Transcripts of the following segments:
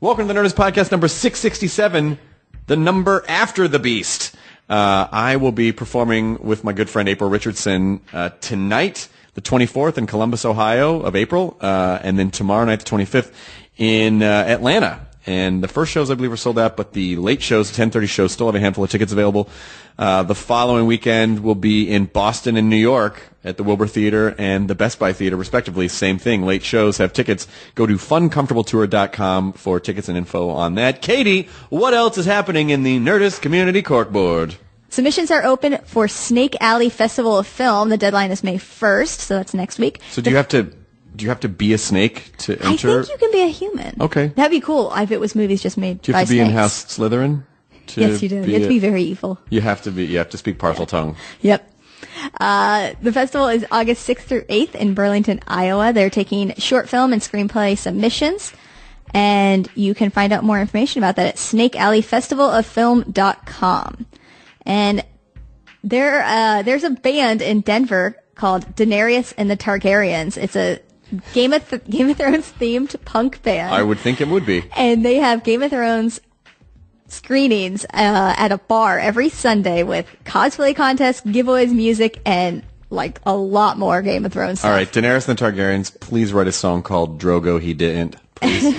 Welcome to the Nerdist Podcast number 667, the number after the beast. I will be performing with my good friend April Richardson tonight, the 24th in Columbus, Ohio of April, and then tomorrow night, the 25th, in Atlanta. And the first shows, I believe, are sold out, but the late shows, the 10:30 shows, still have a handful of tickets available. The following weekend will be in Boston and New York at the Wilbur Theater and the Best Buy Theater, respectively. Same thing. Late shows have tickets. Go to funcomfortabletour.com for tickets and info on that. Katie, what else is happening in the Nerdist Community Corkboard? Submissions are open for Snake Alley Festival of Film. The deadline is May 1st, so that's next week. So do you have to be a snake to enter? I think you can be a human. Okay. That'd be cool if it was movies just made by snakes. Do you have to be in-house Slytherin? Yes, you do. You have to be very evil. You have to speak partial tongue. Yep. The festival is August 6th through 8th in Burlington, Iowa. They're taking short film and screenplay submissions, and you can find out more information about that at snakealleyfestivaloffilm.com. And there's a band in Denver called Daenerys and the Targaryens. It's a Game of Thrones themed punk band. I would think it would be. And they have Game of Thrones screenings at a bar every Sunday with cosplay contests, giveaways, music, and like a lot more Game of Thrones stuff. All right, Daenerys and the Targaryens, please write a song called Drogo He Didn't. Please.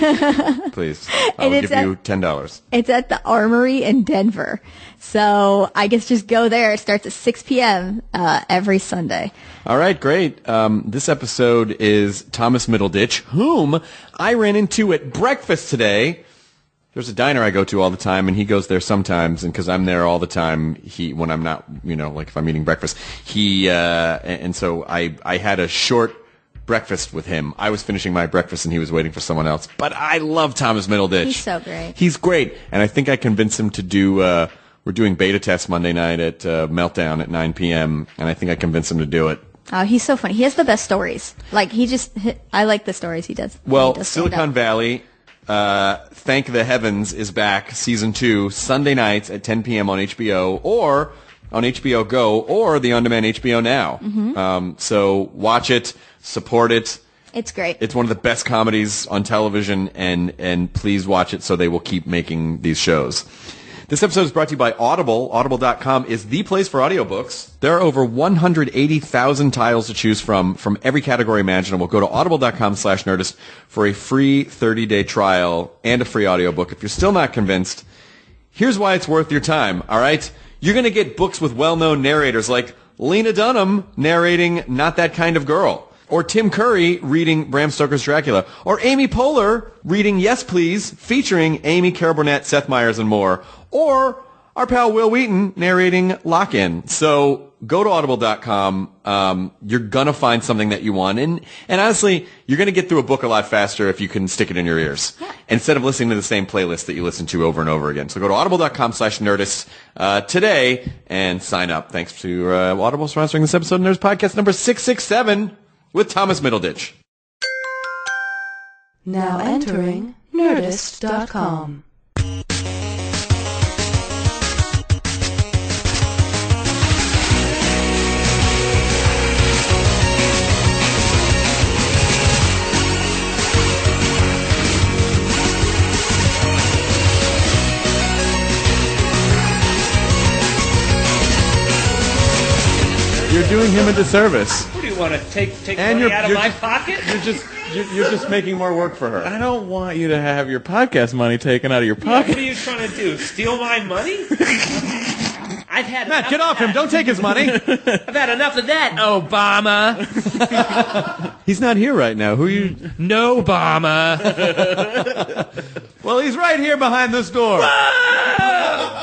Please. I'll give you $10. It's at the Armory in Denver. So I guess just go there. It starts at 6 p.m. Every Sunday. All right, great. This episode is Thomas Middleditch, whom I ran into at breakfast today. There's a diner I go to all the time, and he goes there sometimes, and because I'm there all the time, when I'm not, like if I'm eating breakfast, and so I had a short breakfast with him. I was finishing my breakfast, and he was waiting for someone else. But I love Thomas Middleditch. He's so great. He's great, and I think I convinced him to do, we're doing beta tests Monday night at Meltdown at 9 p.m., and I think I convinced him to do it. Oh, he's so funny. He has the best stories. I like the stories he does. Well, Silicon Valley... Thank the Heavens is back, season 2, Sunday nights at 10 p.m. on HBO, or on HBO Go, or the on-demand HBO Now. Mm-hmm. So watch it, support it. It's great. It's one of the best comedies on television, and please watch it so they will keep making these shows. This episode is brought to you by Audible. Audible.com is the place for audiobooks. There are over 180,000 titles to choose from every category imaginable. Go to audible.com/Nerdist for a free 30-day trial and a free audiobook. If you're still not convinced, here's why it's worth your time, all right? You're going to get books with well-known narrators like Lena Dunham narrating Not That Kind of Girl, or Tim Curry reading Bram Stoker's Dracula, or Amy Poehler reading Yes Please, featuring Amy, Carol Burnett, Seth Meyers, and more, or our pal Will Wheaton narrating Lock-In. So go to audible.com. You're going to find something that you want. And honestly, you're going to get through a book a lot faster if you can stick it in your ears instead of listening to the same playlist that you listen to over and over again. So go to audible.com/Nerdist today and sign up. Thanks to Audible sponsoring this episode of Nerdist Podcast number 667 with Thomas Middleditch. Now entering Nerdist.com. You're doing him a disservice. What do you want to take money out of my pocket? You're just making more work for her. I don't want you to have your podcast money taken out of your pocket. What are you trying to do? Steal my money? I've had Matt, get off him! Don't take his money. I've had enough of that, Obama. He's not here right now. Who are you? No, Obama. Well, he's right here behind this door.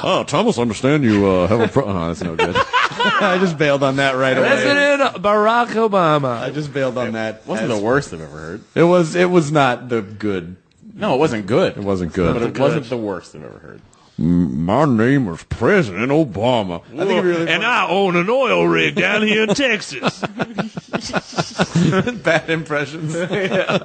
Oh, Thomas, understand you have a Oh, that's no good. I just bailed on that right away. President Barack Obama. I just bailed on that. Wasn't the worst I've ever heard. It was not the good. No, it wasn't good. It wasn't good. But it wasn't the worst I've ever heard. My name is President Obama. I think really and I own an oil rig down here in Texas. Bad impressions. Yeah.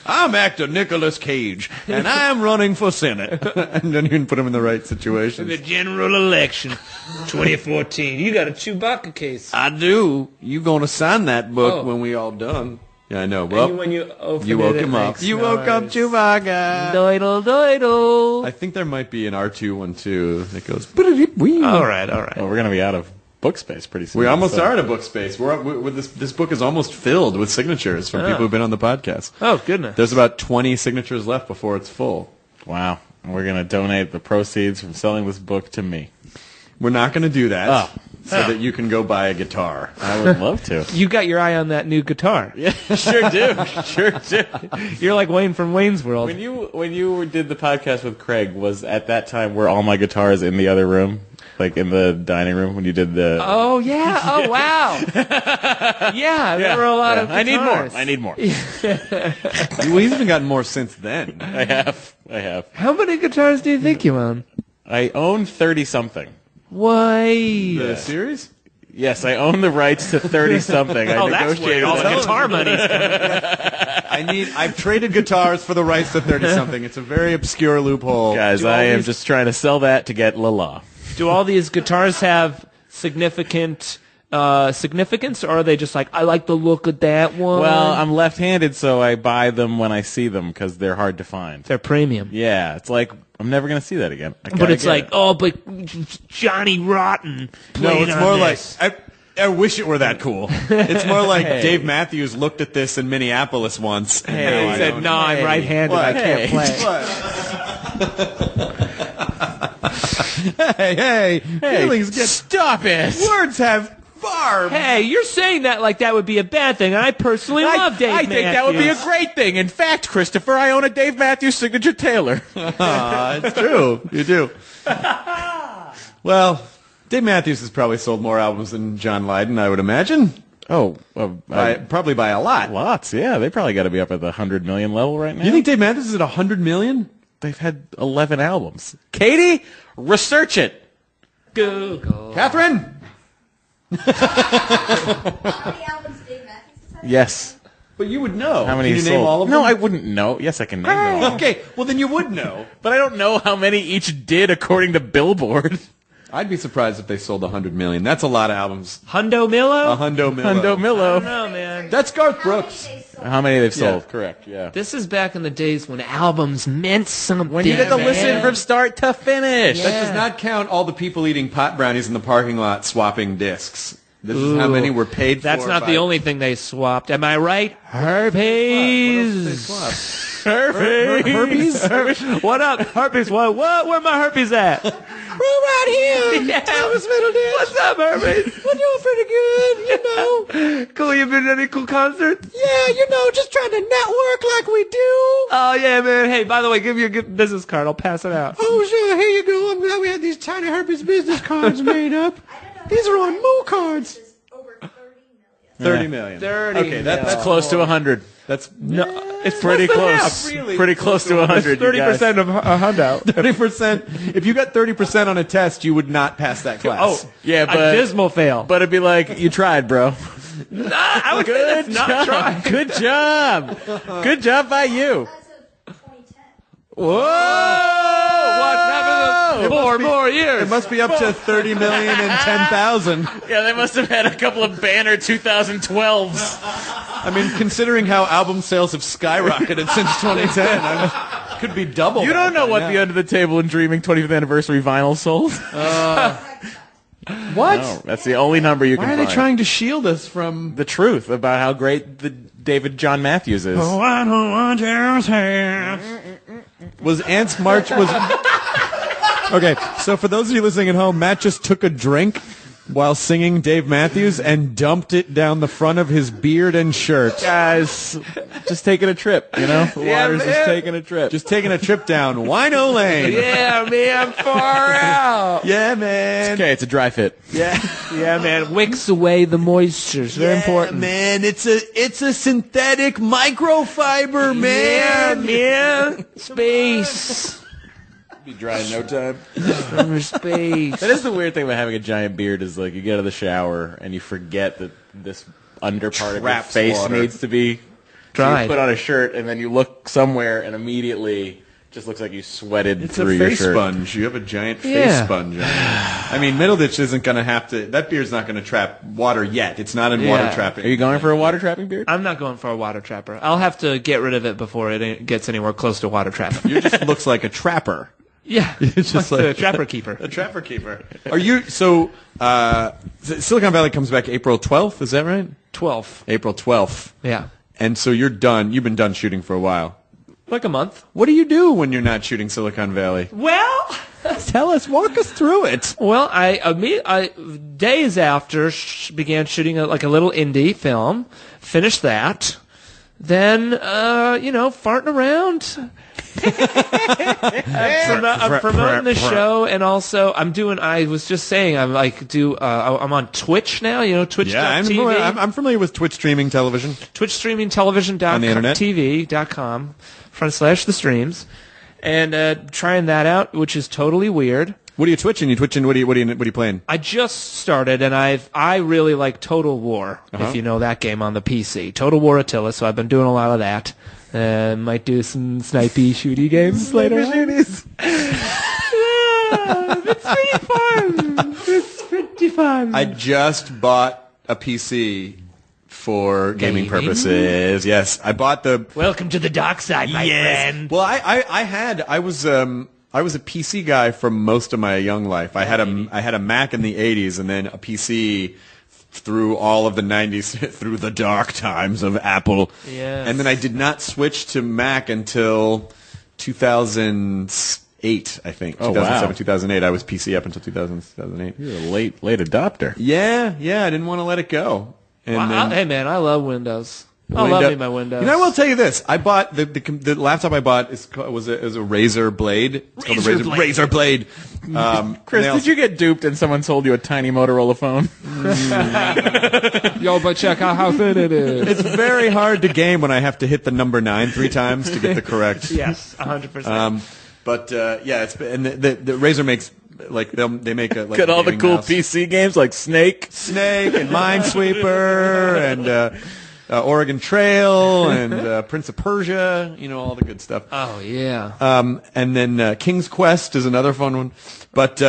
I'm actor Nicolas Cage, and I'm running for Senate. And then you can put him in the right situation. The general election, 2014. You got a Chewbacca case. I do. You gonna sign that book when we all done? Yeah, I know. Well, when you open you it, woke it him up. makes You woke up noise. Chewbacca. Doidle, doidle. I think there might be an R212 that goes. "Biddy-dip-wee." All right. Well, we're gonna be out of book space pretty soon. We almost so- are at a book space. This book is almost filled with signatures from people who've been on the podcast. Oh, goodness. There's about 20 signatures left before it's full. Wow. And we're gonna donate the proceeds from selling this book to me. We're not going to do that Oh. so that you can go buy a guitar. I would love to. You got your eye on that new guitar. Yeah, sure do. Sure do. You're like Wayne from Wayne's World. When you did the podcast with Craig, was at that time were all my guitars in the other room, like in the dining room when you did the? Oh, yeah. Oh, wow. Yeah, there were a lot of guitars. I need more. We've even gotten more since then. I have. How many guitars do you think you own? I own 30-something. Why? The series? Yes, I own the rights to 30-something. Oh, that's where all the guitar money's coming. I've traded guitars for the rights to 30-something. It's a very obscure loophole. Guys, Do all I am these- just trying to sell that to get La. Do all these guitars have significance, or are they just like, I like the look of that one? Well, I'm left-handed, so I buy them when I see them because they're hard to find. they're premium. Yeah, it's like I'm never going to see that again. But it's like, but Johnny Rotten No, played it's on more this. like I wish it were that cool. It's more like Dave Matthews looked at this in Minneapolis once. And now He I said, don't- no, I'm right-handed, What? I can't play. Hey, feelings get stop it! words have barbs. Hey, you're saying that like that would be a bad thing. I personally love Dave I think that would be a Matthews. great thing. In fact, Christopher, I own a Dave Matthews signature Taylor. It's true. You do. Well, Dave Matthews has probably sold more albums than John Lydon, I would imagine. Probably by a lot. Lots, yeah. They probably got to be up at the 100 million level right now. You think Dave Matthews is at 100 million? They've had 11 albums. Katie, research it. Google. Catherine? Yes. But you would know. How many Can you he name sold? all of No, them? I wouldn't know. Yes, I can name them all. Okay, well then you would know. But I don't know how many each did according to Billboard. I'd be surprised if they sold 100 million. That's a lot of albums. Hundo Millo? A hundo Millo. Hundo Millo. No, man. That's Garth Brooks. How many they've sold? Yeah. Correct, yeah. This is back in the days when albums meant something. When you get to man. listen from start to finish. That does not count all the people eating pot brownies in the parking lot swapping discs. This is how Ooh. many were paid for. That's not by- the only thing they swapped. Am I right? Herpes. Herpes? What up, herpes? What? Where my herpes at? We're right here. Yeah. Thomas Middleditch. What's up, herpes? We're doing pretty good, you know. Cool. You been to any cool concerts? Yeah, just trying to network like we do. Oh yeah, man. Hey, by the way, give me your good business card. I'll pass it out. Oh, sure. Here you go. I'm glad we had these tiny herpes business cards made up. These are on Mo cards. 30 million. 30. Okay, that's Close to 100. That's No, it's Pretty less than close. half. really Pretty close to 100. you guys. 30% of a hundo. 30%. If you got 30% on a test, you would not pass that class. Oh, Yeah, but a dismal fail. but it'd be like you tried, bro. I would say that's not trying. Good job. Good job by you. Whoa! What's happened? 4 more years. It must be up to 30 million and 10,000. Yeah, they must have had a couple of banner 2012s. I mean, considering how album sales have skyrocketed since 2010, could be double. You don't know what the Under the Table and Dreaming 25th anniversary vinyl sold. What? No, that's the only number you Why can are find. they trying to shield us from? The truth about how great the David John Matthews is. Oh, I don't want your hair. Was Ants March was? Okay, so for those of you listening at home, Matt just took a drink while singing Dave Matthews and dumped it down the front of his beard and shirt. Guys, just taking a trip, you know? The water's just man. taking a trip. Just taking a trip down Wino Lane. Yeah, man, far out. Yeah, man. okay, it's a dry fit. Yeah. Yeah, man, wicks away the moisture. It's very important. man. It's a synthetic microfiber, Yeah, man. Space. Be dry in no time. From space. That is the weird thing about having a giant beard is like you get out of the shower and you forget that this under part of your face water. needs to be Dried. You put on a shirt and then you look somewhere and immediately Just looks like you sweated It's through a your face shirt. sponge. You have a giant face Yeah. sponge on you. I mean, Middleditch isn't going to have to... That beard's not going to trap water yet. It's not in water Yeah. trapping. Are you going for a water trapping beard? I'm not going for a water trapper. I'll have to get rid of it before it gets anywhere close to water trapping. You just looks like a trapper. Yeah, It's just like the like- trapper keeper. A trapper keeper. Are you... So, Silicon Valley comes back April 12th, is that right? 12. April 12th. Yeah, And so you're done. You've been done shooting for a while. like a month. What do you do when you're not shooting Silicon Valley? Well, Tell us. Walk us through it. well, I days after began shooting like a little indie film. Finished that. Then, farting around. I'm promoting the show, and also I was just saying, I'm on Twitch now. Twitch.tv. Yeah, I'm familiar with Twitch streaming television. Twitch streaming television.com, On the internet? TV.com/the streams, and trying that out, which is totally weird. What are you twitching? What are you playing? I just started, and I really like Total War, if you know that game on the PC. Total War Attila, so I've been doing a lot of that. Might do some snipey shooty games later on. It's pretty fun. It's pretty fun. I just bought a PC for gaming purposes. Yes, I bought the... Welcome to the dark side, my friend. Well, I was a PC guy for most of my young life. I had a Mac in the 80s and then a PC through all of the 90s, through the dark times of Apple. Yes. And then I did not switch to Mac until 2008, I think. Oh, 2007, wow. 2008. I was PC up until 2008. You're a late adopter. Yeah, I didn't want to let it go. And then, Hey, man, I love Windows. I love me my Windows. You know, I will tell you this. I bought the laptop I bought was a Razer Blade. It's called a Razer Blade. Chris, did you get duped and someone sold you a tiny Motorola phone? Yo, but check out how thin it is. It's very hard to game when I have to hit the number 9 3 times to get the correct. Yes, 100%. But it's and the Razer makes like they make a like Got a all the gaming cool mouse. PC games like Snake. And Minesweeper and Oregon Trail and Prince of Persia, all the good stuff. Oh, yeah. And then King's Quest is another fun one. But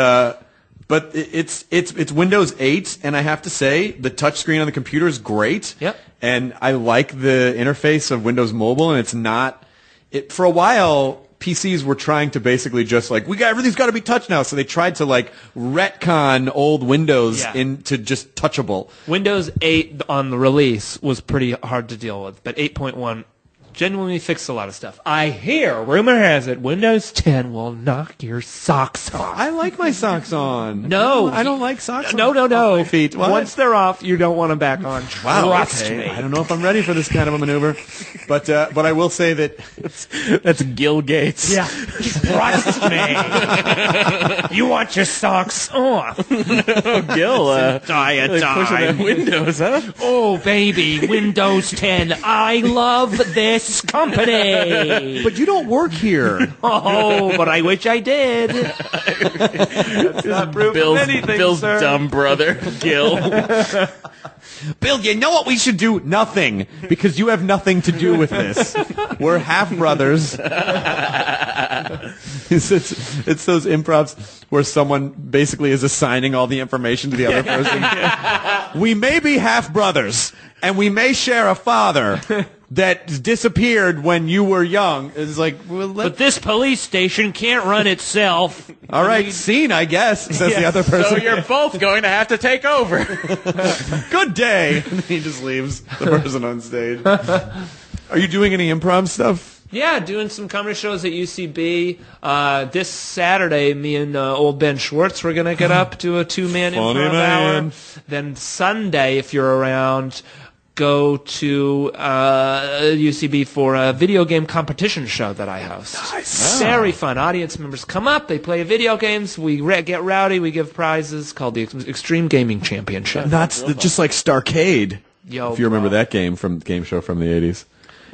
it's Windows 8, and I have to say the touchscreen on the computer is great. Yep. And I like the interface of Windows Mobile, and it's not. For a while, PCs were trying to basically just everything's got to be touch now, so they tried to retcon old Windows into just touchable. Windows 8 on the release was pretty hard to deal with, but 8.1 genuinely fixed a lot of stuff. I hear, rumor has it, Windows 10 will knock your socks off. I like my socks on. No. I don't like socks on. No. On my feet. What? Once they're off, you don't want them back on. Wow, Trust okay. me. I don't know if I'm ready for this kind of a maneuver, but I will say that That's Gil Gates. Yeah. Trust me. You want your socks off. Gil, pushing that Windows, huh? Oh, baby, Windows 10. I love this company. but you don't work here. Oh, but I wish I did. That's not proof of anything, Bill's sir. dumb brother, Gil. Bill, you know what we should do? Nothing, because you have nothing to do with this. We're half brothers. It's those improvs where someone basically is assigning all the information to the other person. We may be half brothers, and we may share a father that disappeared when you were young. It's like, But this police station can't run itself. all right, scene, I guess, says the other person. So you're both going to have to take over. Good day. And he just leaves the person on stage. Are you doing any improv stuff? Yeah, doing some comedy shows at UCB. This Saturday, me and old Ben Schwartz were going to get up to a 2-man Funny improv man. hour. Then Sunday, if you're around, go to UCB for a video game competition show that I host. Nice. Very fun. Audience members come up, they play video games, we get rowdy, we give prizes called the Extreme Gaming Championship. That's just like Starcade. Yo, if you remember bro. that game show from the 80s.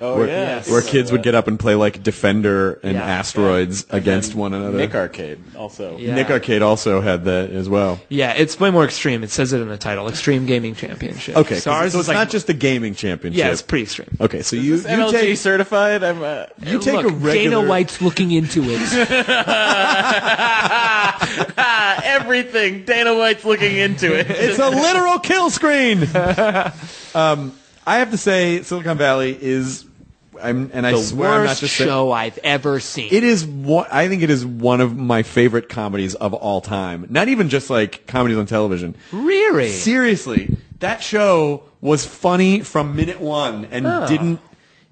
where kids would get up and play like Defender and Asteroids against one another. Nick Arcade also. Yeah. Nick Arcade also had that as well. Yeah, it's way more extreme. It says it in the title, Extreme Gaming Championship. Okay, so so ours it's is like, not just the gaming championship. yeah, it's pretty extreme. Okay, so you MLG take certified? you take Look, a regular. Dana White's looking into it. Everything. Dana White's looking into it. It's a literal kill screen. I have to say, Silicon Valley is, I The swear I'm not worst just show I've ever seen. It is I think it is one of my favorite comedies of all time. Not even just like comedies on television. Really? Seriously, that show was funny from minute one and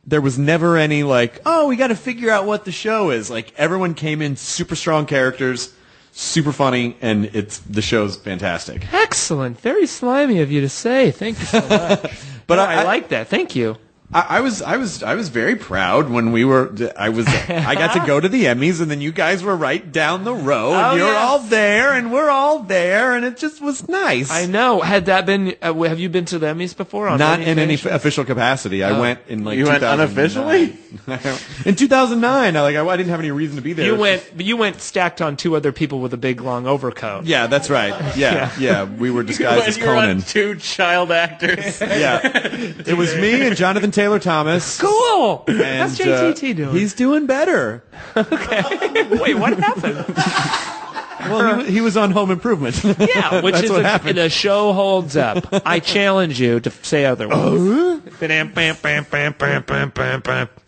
there was never any like, oh, we got to figure out what the show is. Like everyone came in super strong characters, super funny, and the show's fantastic. Excellent. Very slimy of you to say. Thank you so much. But No, I like that. Thank you. I was very proud when I got to go to the Emmys and then you guys were right down the row and you're all there and we're all there and it just was nice. I know. Had that been? Have you been to the Emmys before? Not in any official capacity. I went in like You went 2009. unofficially? In 2009, I didn't have any reason to be there. You went stacked on two other people with a big long overcoat. Yeah, that's right. Yeah. We were disguised as When you're on Conan. 2 child actors. Yeah, it was me and Jonathan Taylor Thomas. Cool. And, How's JTT doing? He's doing better. Wait, what happened? Well, he was on Home Improvement. Yeah, which That's is what happened. the show holds up. I challenge you to say otherwise. Yeah,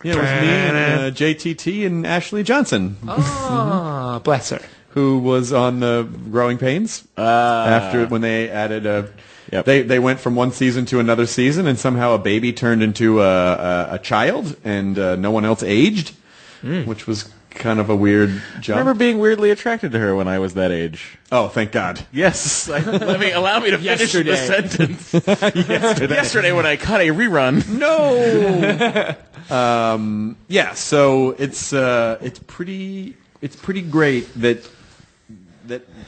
it was me and JTT and Ashley Johnson, Oh, bless her. who was on the Growing Pains after when they added Yep. They went from one season to another season, and somehow a baby turned into a child, and no one else aged, which was kind of a weird jump. I remember being weirdly attracted to her when I was that age. Oh, thank God. Yes. Allow me to finish Yesterday. the sentence. Yesterday when I caught a rerun. No. Yeah. So it's pretty great that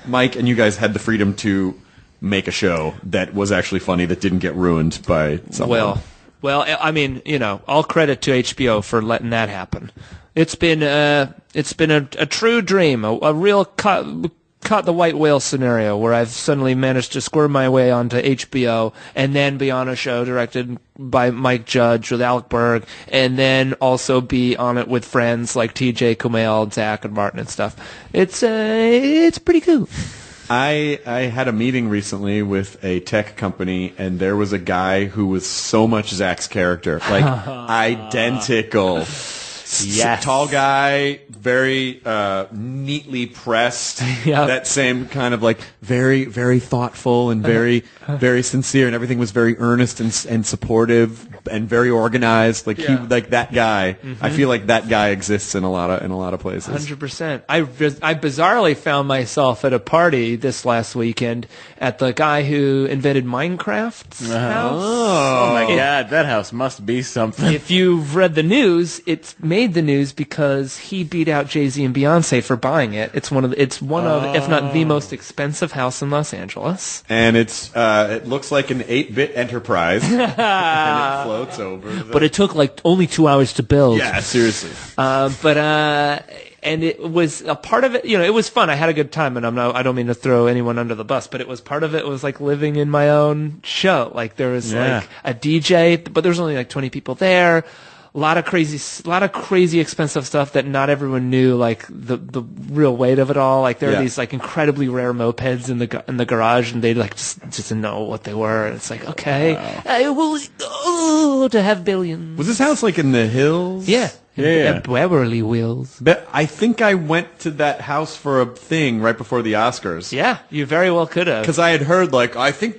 Mike and you guys had the freedom to make a show that was actually funny that didn't get ruined by someone. Well, I mean, all credit to HBO for letting that happen. It's been a true dream, a real caught the white whale scenario where I've suddenly managed to squirm my way onto HBO and then be on a show directed by Mike Judge with Alec Berg and then also be on it with friends like TJ, Kumail, Zach, and Martin and stuff. It's pretty cool. I had a meeting recently with a tech company, and there was a guy who was so much Zach's character, like identical. Yes. Tall guy, very neatly pressed. Yep. That same kind of like very, very thoughtful and very, very sincere, and everything was very earnest and supportive and very organized. Like he, like that guy. I feel like that guy exists in a lot of places. 100%. I bizarrely found myself at a party this last weekend at the guy who invented Minecraft's house. Oh my God, that house must be something. If you've read the news, it's made the news because he beat out Jay-Z and Beyonce for buying it. It's one of, if not the most expensive house in Los Angeles. And it looks like an 8-bit enterprise, and it floats over. But it took like only 2 hours to build. Yeah, seriously. And it was a part of it, it was fun. I had a good time, and I don't mean to throw anyone under the bus, but it was part of it was like living in my own show. Like there was like a DJ, but there was only like 20 people there. A lot of crazy expensive stuff that not everyone knew, like the real weight of it all. Like there are these like incredibly rare mopeds in the garage, and they like just didn't know what they were. And it's like, okay, to have billions. Was this house like in the hills? Yeah. Yeah. Beverly Hills. But I think I went to that house for a thing right before the Oscars. Yeah, you very well could have. Because I had heard, like, I think